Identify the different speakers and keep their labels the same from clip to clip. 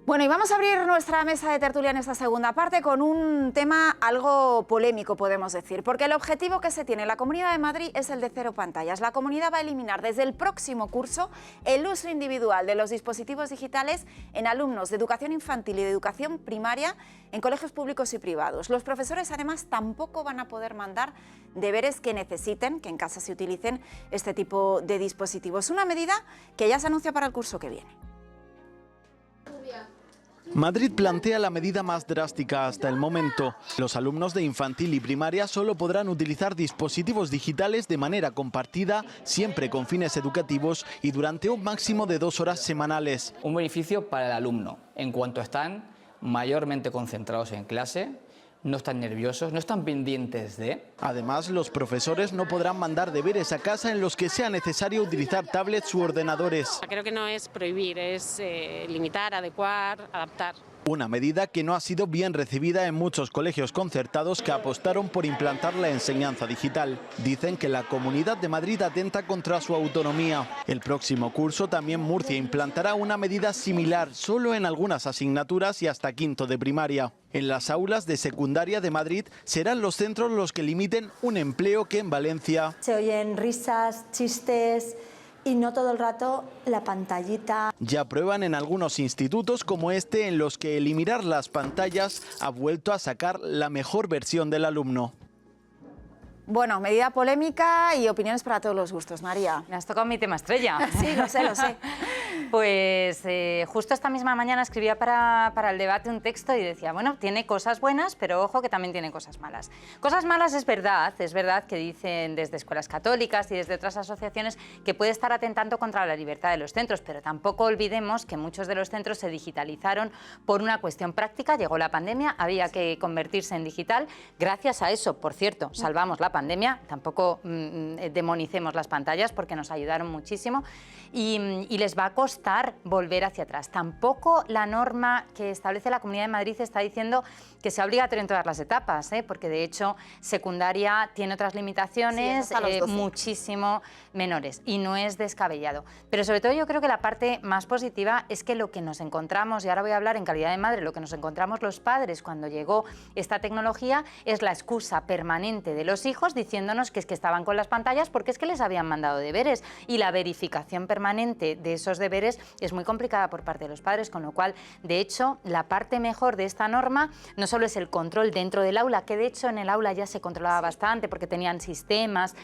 Speaker 1: Bueno, y vamos a abrir nuestra mesa de tertulia en esta segunda parte con un tema algo polémico, podemos decir, porque el objetivo que se tiene en la Comunidad de Madrid es el de cero pantallas. La Comunidad va a eliminar desde el próximo curso el uso individual de los dispositivos digitales en alumnos de educación infantil y de educación primaria en colegios públicos y privados. Los profesores, además, tampoco van a poder mandar deberes que necesiten, que en casa se utilicen este tipo de dispositivos. Una medida que ya se anuncia para el curso que viene.
Speaker 2: Madrid plantea la medida más drástica hasta el momento. Los alumnos de infantil y primaria solo podrán utilizar dispositivos digitales de manera compartida, siempre con fines educativos y durante un máximo de 2 horas semanales.
Speaker 3: Un beneficio para el alumno, en cuanto están mayormente concentrados en clase, no están nerviosos, no están pendientes de...
Speaker 2: Además, los profesores no podrán mandar deberes a casa en los que sea necesario utilizar tablets u ordenadores.
Speaker 4: Creo que no es prohibir, es limitar, adecuar, adaptar.
Speaker 2: Una medida que no ha sido bien recibida en muchos colegios concertados que apostaron por implantar la enseñanza digital. Dicen que la Comunidad de Madrid atenta contra su autonomía. El próximo curso también Murcia implantará una medida similar, solo en algunas asignaturas y hasta quinto de primaria. En las aulas de secundaria de Madrid serán los centros los que limiten un empleo que en Valencia...
Speaker 5: Se oyen risas, chistes... y no todo el rato la pantallita.
Speaker 2: Ya prueban en algunos institutos como este en los que eliminar las pantallas ha vuelto a sacar la mejor versión del alumno.
Speaker 1: Bueno, medida polémica y opiniones para todos los gustos, María.
Speaker 6: Me has tocado mi tema estrella.
Speaker 1: Sí, lo sé, lo sé.
Speaker 6: Pues justo esta misma mañana escribía para el debate un texto y decía, bueno, tiene cosas buenas, pero ojo que también tiene cosas malas. Cosas malas es verdad que dicen desde escuelas católicas y desde otras asociaciones que puede estar atentando contra la libertad de los centros, pero tampoco olvidemos que muchos de los centros se digitalizaron por una cuestión práctica, llegó la pandemia, había que convertirse en digital, gracias a eso, por cierto, salvamos la pandemia, tampoco demonicemos las pantallas porque nos ayudaron muchísimo y les va a costar volver hacia atrás. Tampoco la norma que establece la Comunidad de Madrid está diciendo que sea obligatorio en todas las etapas, porque de hecho secundaria tiene otras limitaciones muchísimo menores y no es descabellado. Pero sobre todo yo creo que la parte más positiva es que lo que nos encontramos, y ahora voy a hablar en calidad de madre, lo que nos encontramos los padres cuando llegó esta tecnología es la excusa permanente de los hijos diciéndonos que es que estaban con las pantallas porque es que les habían mandado deberes y la verificación permanente de esos deberes es muy complicada por parte de los padres, con lo cual, de hecho, la parte mejor de esta norma no solo es el control dentro del aula, que de hecho en el aula ya se controlaba bastante porque tenían sistemas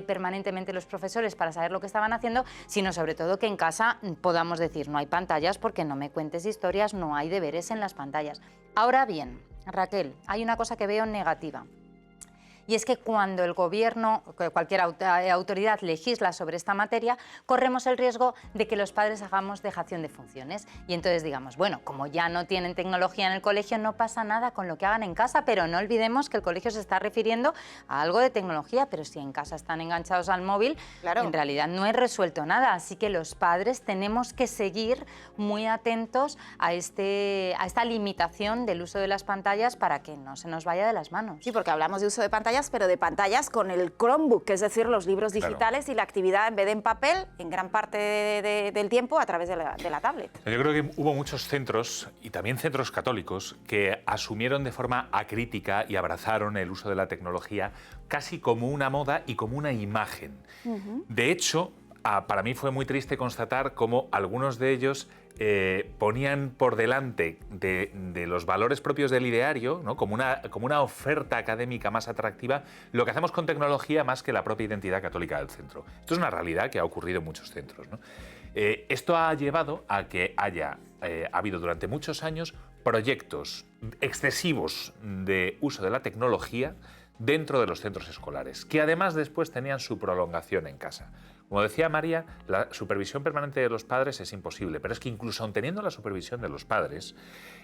Speaker 6: permanentemente los profesores para saber lo que estaban haciendo, sino sobre todo que en casa podamos decir no hay pantallas porque no me cuentes historias, no hay deberes en las pantallas. Ahora bien, Raquel, hay una cosa que veo negativa. Y es que cuando el gobierno, cualquier autoridad legisla sobre esta materia, corremos el riesgo de que los padres hagamos dejación de funciones. Y entonces digamos, bueno, como ya no tienen tecnología en el colegio, no pasa nada con lo que hagan en casa, pero no olvidemos que el colegio se está refiriendo a algo de tecnología, pero si en casa están enganchados al móvil, claro, en realidad no he resuelto nada. Así que los padres tenemos que seguir muy atentos a esta limitación del uso de las pantallas para que no se nos vaya de las manos.
Speaker 1: Sí, porque hablamos de uso de pantallas, pero de pantallas con el Chromebook, es decir, los libros digitales, claro, y la actividad en vez de en papel, en gran parte del tiempo a través de la tablet.
Speaker 7: Yo creo que hubo muchos centros, y también centros católicos, que asumieron de forma acrítica y abrazaron el uso de la tecnología casi como una moda y como una imagen. De hecho, para mí fue muy triste constatar cómo algunos de ellos ponían por delante de los valores propios del ideario, ¿no? como una oferta académica más atractiva, lo que hacemos con tecnología más que la propia identidad católica del centro. Esto es una realidad que ha ocurrido en muchos centros, ¿no? Esto ha llevado a que ha habido durante muchos años proyectos excesivos de uso de la tecnología dentro de los centros escolares, que además después tenían su prolongación en casa. Como decía María, la supervisión permanente de los padres es imposible, pero es que incluso aun teniendo la supervisión de los padres,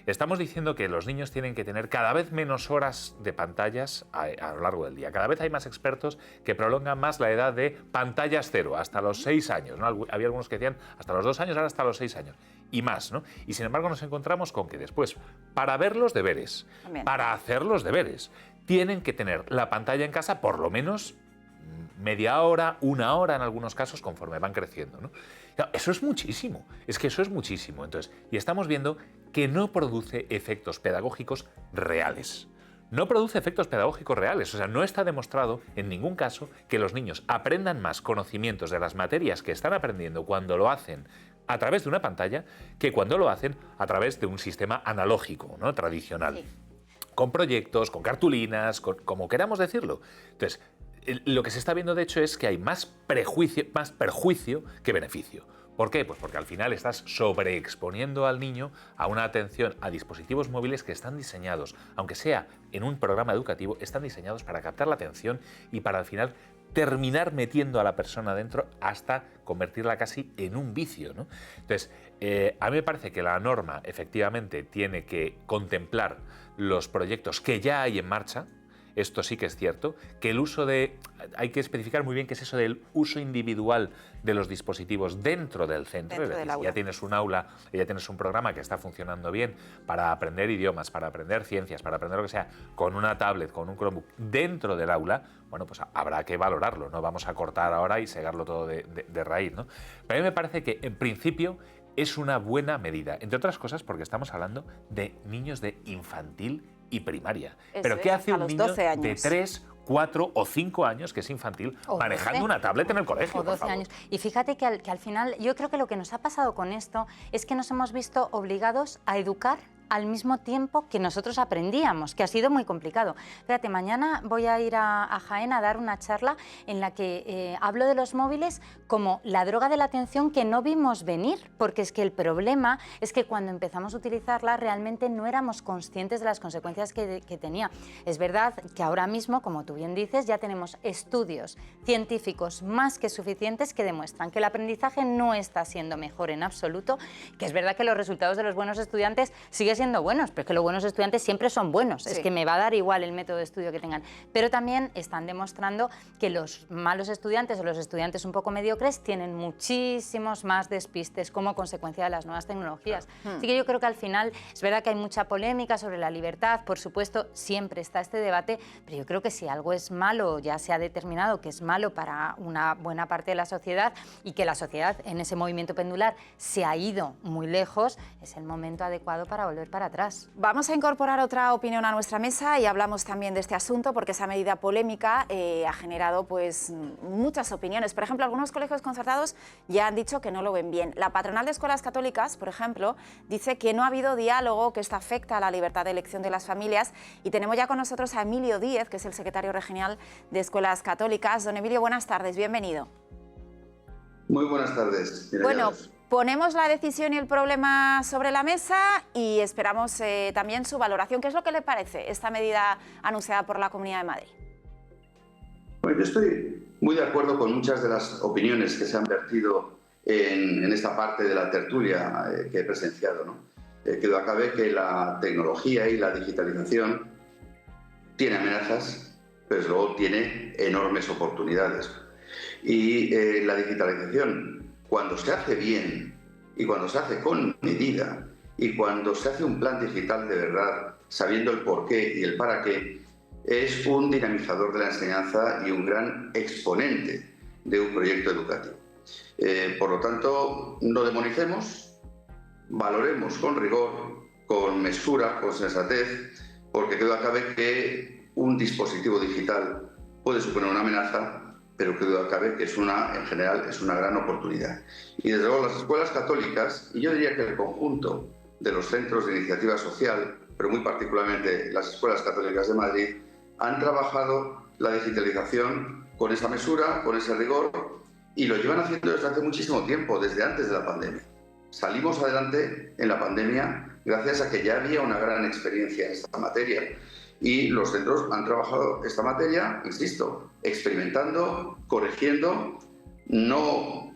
Speaker 7: estamos diciendo que los niños tienen que tener cada vez menos horas de pantallas a lo largo del día. Cada vez hay más expertos que prolongan más la edad de pantallas cero, hasta los 6 años, ¿no? Había algunos que decían hasta los 2 años, ahora hasta los 6 años, y más, ¿no? Y sin embargo nos encontramos con que después, para ver los deberes, para hacer los deberes, tienen que tener la pantalla en casa por lo menos media hora, 1 hora en algunos casos, conforme van creciendo, ¿no? Claro, eso es muchísimo, es que eso es muchísimo. Entonces, y estamos viendo que no produce efectos pedagógicos reales. No produce efectos pedagógicos reales, o sea, no está demostrado en ningún caso que los niños aprendan más conocimientos de las materias que están aprendiendo cuando lo hacen a través de una pantalla que cuando lo hacen a través de un sistema analógico, ¿no? Tradicional. Sí. Con proyectos, con cartulinas, como queramos decirlo. Entonces, lo que se está viendo de hecho es que hay más perjuicio que beneficio. ¿Por qué? Pues porque al final estás sobreexponiendo al niño a una atención a dispositivos móviles que están diseñados, aunque sea en un programa educativo, están diseñados para captar la atención y para al final terminar metiendo a la persona dentro hasta convertirla casi en un vicio, ¿no? Entonces, a mí me parece que la norma efectivamente tiene que contemplar los proyectos que ya hay en marcha. Esto sí que es cierto, que el uso de... Hay que especificar muy bien qué es eso del uso individual de los dispositivos dentro del centro. Dentro del aula. Ya tienes un aula, ya tienes un programa que está funcionando bien para aprender idiomas, para aprender ciencias, para aprender lo que sea, con una tablet, con un Chromebook dentro del aula, bueno, pues habrá que valorarlo, no vamos a cortar ahora y segarlo todo de raíz, ¿no? Pero a mí me parece que, en principio, es una buena medida, entre otras cosas porque estamos hablando de niños de infantil y primaria. Pero ¿qué hace un niño de 3, 4 o 5 años, que es infantil, manejando una tablet en el colegio?
Speaker 6: O 12 años. Y fíjate que al final, yo creo que lo que nos ha pasado con esto es que nos hemos visto obligados a educar al mismo tiempo que nosotros aprendíamos, que ha sido muy complicado. Fíjate, mañana voy a ir a Jaén a dar una charla en la que hablo de los móviles como la droga de la atención que no vimos venir, porque es que el problema es que cuando empezamos a utilizarla realmente no éramos conscientes de las consecuencias que tenía. Es verdad que ahora mismo, como tú bien dices, ya tenemos estudios científicos más que suficientes que demuestran que el aprendizaje no está siendo mejor en absoluto, que es verdad que los resultados de los buenos estudiantes siguen siendo buenos, pero es que los buenos estudiantes siempre son buenos, sí. Es que me va a dar igual el método de estudio que tengan, pero también están demostrando que los malos estudiantes o los estudiantes un poco mediocres tienen muchísimos más despistes como consecuencia de las nuevas tecnologías. Así que yo creo que al final es verdad que hay mucha polémica sobre la libertad, por supuesto siempre está este debate, pero yo creo que si algo es malo, ya se ha determinado que es malo para una buena parte de la sociedad y que la sociedad en ese movimiento pendular se ha ido muy lejos, es el momento adecuado para volver para atrás.
Speaker 1: Vamos a incorporar otra opinión a nuestra mesa y hablamos también de este asunto porque esa medida polémica ha generado pues muchas opiniones. Por ejemplo, algunos colegios concertados ya han dicho que no lo ven bien. La patronal de escuelas católicas, por ejemplo, dice que no ha habido diálogo, que esto afecta a la libertad de elección de las familias, y tenemos ya con nosotros a Emilio Díez, que es el secretario regional de escuelas católicas. Don Emilio, buenas tardes, bienvenido.
Speaker 8: Muy buenas tardes.
Speaker 1: Bueno, ponemos la decisión y el problema sobre la mesa y esperamos también su valoración. ¿Qué es lo que le parece esta medida anunciada por la Comunidad de Madrid?
Speaker 8: Bueno, yo estoy muy de acuerdo con muchas de las opiniones que se han vertido en esta parte de la tertulia que he presenciado, ¿no? Que duda cabe que la tecnología y la digitalización tiene amenazas, pero luego tiene enormes oportunidades. Y la digitalización, cuando se hace bien y cuando se hace con medida y cuando se hace un plan digital de verdad, sabiendo el porqué y el para qué, es un dinamizador de la enseñanza y un gran exponente de un proyecto educativo. Por lo tanto, no demonicemos, valoremos con rigor, con mesura, con sensatez, porque que duda cabe que un dispositivo digital puede suponer una amenaza, pero que duda cabe que en general es una gran oportunidad. Y desde luego las escuelas católicas, y yo diría que el conjunto de los centros de iniciativa social, pero muy particularmente las escuelas católicas de Madrid, han trabajado la digitalización con esa mesura, con ese rigor, y lo llevan haciendo desde hace muchísimo tiempo, desde antes de la pandemia. Salimos adelante en la pandemia gracias a que ya había una gran experiencia en esta materia. Y los centros han trabajado esta materia, insisto, experimentando, corrigiendo. No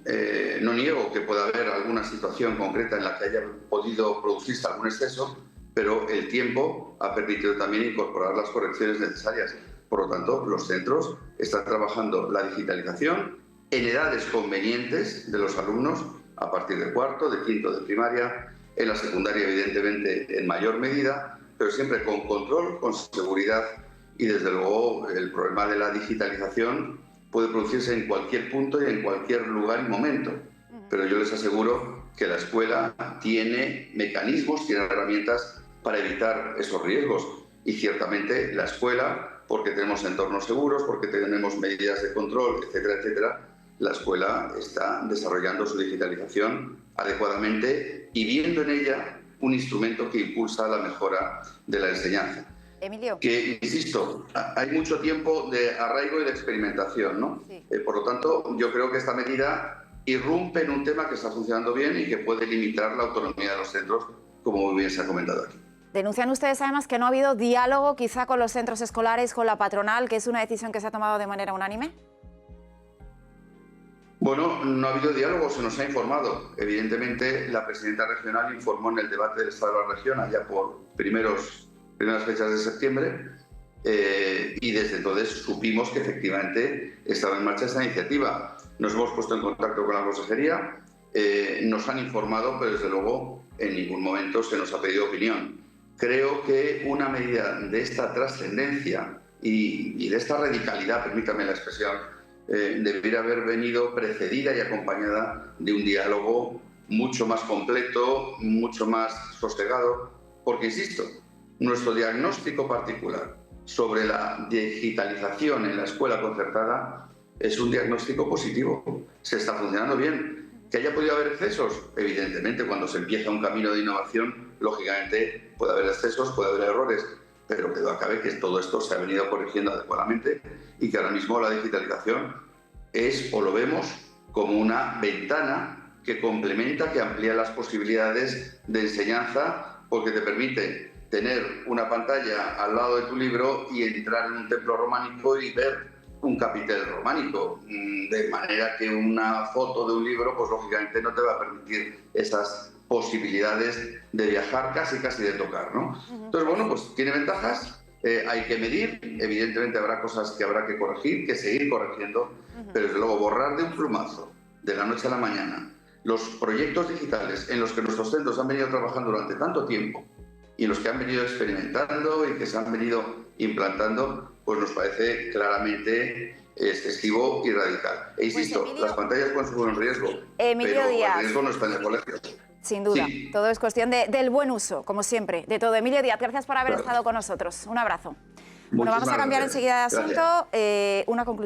Speaker 8: niego que pueda haber alguna situación concreta en la que haya podido producirse algún exceso, pero el tiempo ha permitido también incorporar las correcciones necesarias. Por lo tanto, los centros están trabajando la digitalización en edades convenientes de los alumnos, a partir de cuarto, de quinto de primaria, en la secundaria evidentemente en mayor medida, pero siempre con control, con seguridad, y desde luego el problema de la digitalización puede producirse en cualquier punto y en cualquier lugar y momento. pero yo les aseguro que la escuela tiene mecanismos, tiene herramientas para evitar esos riesgos. Y ciertamente la escuela, porque tenemos entornos seguros, porque tenemos medidas de control, etcétera, etcétera, la escuela está desarrollando su digitalización adecuadamente y viendo en ella un instrumento que impulsa la mejora de la enseñanza.
Speaker 1: Emilio.
Speaker 8: Que, insisto, hay mucho tiempo de arraigo y de experimentación, ¿no?
Speaker 1: Sí.
Speaker 8: Por lo tanto, yo creo que esta medida irrumpe en un tema que está funcionando bien y que puede limitar la autonomía de los centros, como muy bien se ha comentado aquí.
Speaker 1: Denuncian ustedes además que no ha habido diálogo quizá con los centros escolares, con la patronal, que es una decisión que se ha tomado de manera unánime.
Speaker 8: Bueno, no ha habido diálogo, se nos ha informado. Evidentemente, la presidenta regional informó en el debate del Estado de la Región, allá por primeras fechas de septiembre, y desde entonces supimos que efectivamente estaba en marcha esta iniciativa. Nos hemos puesto en contacto con la consejería, nos han informado, pero desde luego en ningún momento se nos ha pedido opinión. Creo que una medida de esta trascendencia y de esta radicalidad, permítame la expresión, debería haber venido precedida y acompañada de un diálogo mucho más completo, mucho más sosegado, porque, insisto, nuestro diagnóstico particular sobre la digitalización en la escuela concertada es un diagnóstico positivo. Se está funcionando bien. ¿Que haya podido haber excesos? Evidentemente, cuando se empieza un camino de innovación, lógicamente puede haber excesos, puede haber errores, pero que duda cabe que todo esto se ha venido corrigiendo adecuadamente y que ahora mismo la digitalización es, o lo vemos, como una ventana que complementa, que amplía las posibilidades de enseñanza, porque te permite tener una pantalla al lado de tu libro y entrar en un templo románico y ver un capitel románico, de manera que una foto de un libro, pues lógicamente no te va a permitir esas posibilidades de viajar, casi de tocar, ¿no? Entonces, bueno, pues tiene ventajas, hay que medir, evidentemente habrá cosas que habrá que corregir, que seguir corrigiendo, pero desde luego borrar de un plumazo, de la noche a la mañana, los proyectos digitales en los que nuestros centros han venido trabajando durante tanto tiempo y en los que han venido experimentando y que se han venido implantando, pues nos parece claramente excesivo y radical. E insisto,
Speaker 1: Pues, Emilio,
Speaker 8: las pantallas pueden suponer un riesgo,
Speaker 1: Emilio
Speaker 8: pero
Speaker 1: Díaz.
Speaker 8: el riesgo no está en el colegio.
Speaker 1: Sin duda,
Speaker 8: Sí.
Speaker 1: todo es cuestión del buen uso, como siempre, de todo. Emilio Díaz, gracias por haber
Speaker 8: Claro.
Speaker 1: estado con nosotros. Un abrazo. Bueno, vamos a
Speaker 8: Muchísimas
Speaker 1: cambiar
Speaker 8: gracias.
Speaker 1: enseguida de asunto.
Speaker 8: Gracias.
Speaker 1: Una conclusión.